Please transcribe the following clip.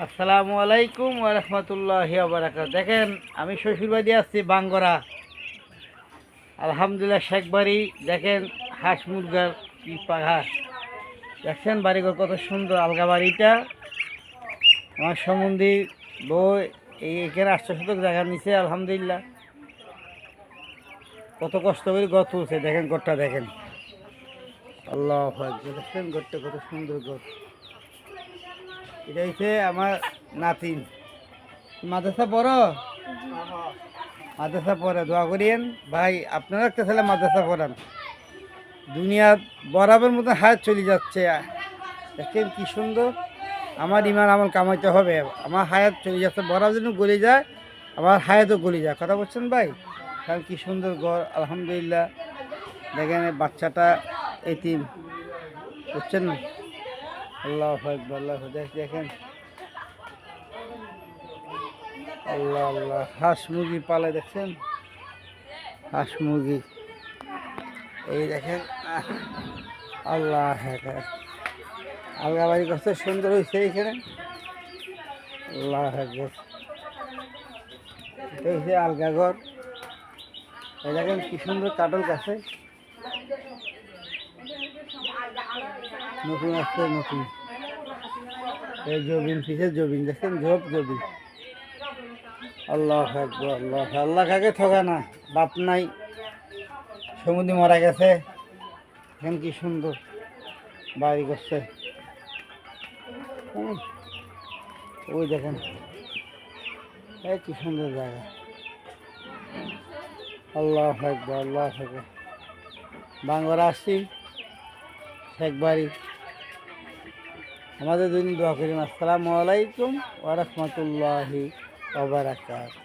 আসসালামু আলাইকুম ওয়া রাহমাতুল্লাহি ওয়া বারাকাতুহু। দেখেন আমি শ্বশুরবাড়ি আসছি বাঙ্গরা। আলহামদুলিল্লাহ শেখবাড়ি। দেখেন হাঁস মুরগার কি পাঘাস, দেখছেন বাড়িঘর কত সুন্দর। আলগা বাড়িটা আমার সম্বন্ধী বই এখানে 800 শতক জায়গা নিছে। আলহামদুলিল্লাহ কত কষ্ট করে ঘর তুলছে। দেখেন ঘরটা দেখেন, আল্লাহু আকবার। দেখছেন ঘরটা কত সুন্দর ঘর। এটা হচ্ছে আমার নাতিন। মাদ্রাসা পড়ো? মাদ্রাসা পড়ে দোয়া করিয়েন ভাই, আপনারা একটা ছেলে মাদ্রাসা পড়ান। দুনিয়া বরাবর মতো হায়াত চলে যাচ্ছে। দেখেন কি সুন্দর। আমার ইমান আমল কামাইতে হবে, আমার হায়াত চলে যাচ্ছে, বরাবর যেন গলে যায়, আমার হায়াতও গলে যায়। কথা বলছেন ভাই? কারণ কি সুন্দর ঘর আলহামদুলিল্লাহ। দেখেন এই বাচ্চাটা এতিম, বুঝছেন না? আল্লাহ আকবার, আল্লাহ দেখেন, আল্লাহ আল্লাহ। হাঁস মুরগি পালে, দেখছেন হাঁস মুরগি। এই দেখেন আল্লাহ আকবার। আলগা বাড়ি কত সুন্দর হয়েছে এখানে, আল্লাহ আকবার। এটা হচ্ছে আলগা ঘর। এই দেখেন কি সুন্দর কাটল গাছে নতুন আসছে, নতুন। এই জবিন পিছে জবিন, দেখেন ঝোপ জবিন। আল্লাহ আকবার, আল্লাহ। আল্লাহ কাকে ঠকা না, বাপ নাই, সমুদ্রে মারা গেছে। এখন কি সুন্দর বাড়ি করছে। ওই দেখেন এই কি সুন্দর জায়গা। আল্লাহ আকবার, আল্লাহ আকবার। বাঙ্গরা আসছি শেখবাড়ি। আমাদের দুদিন দোয়া করি। আসসালামু আলাইকুম ওয়া রাহমাতুল্লাহি ওয়া বারাকাতুহু।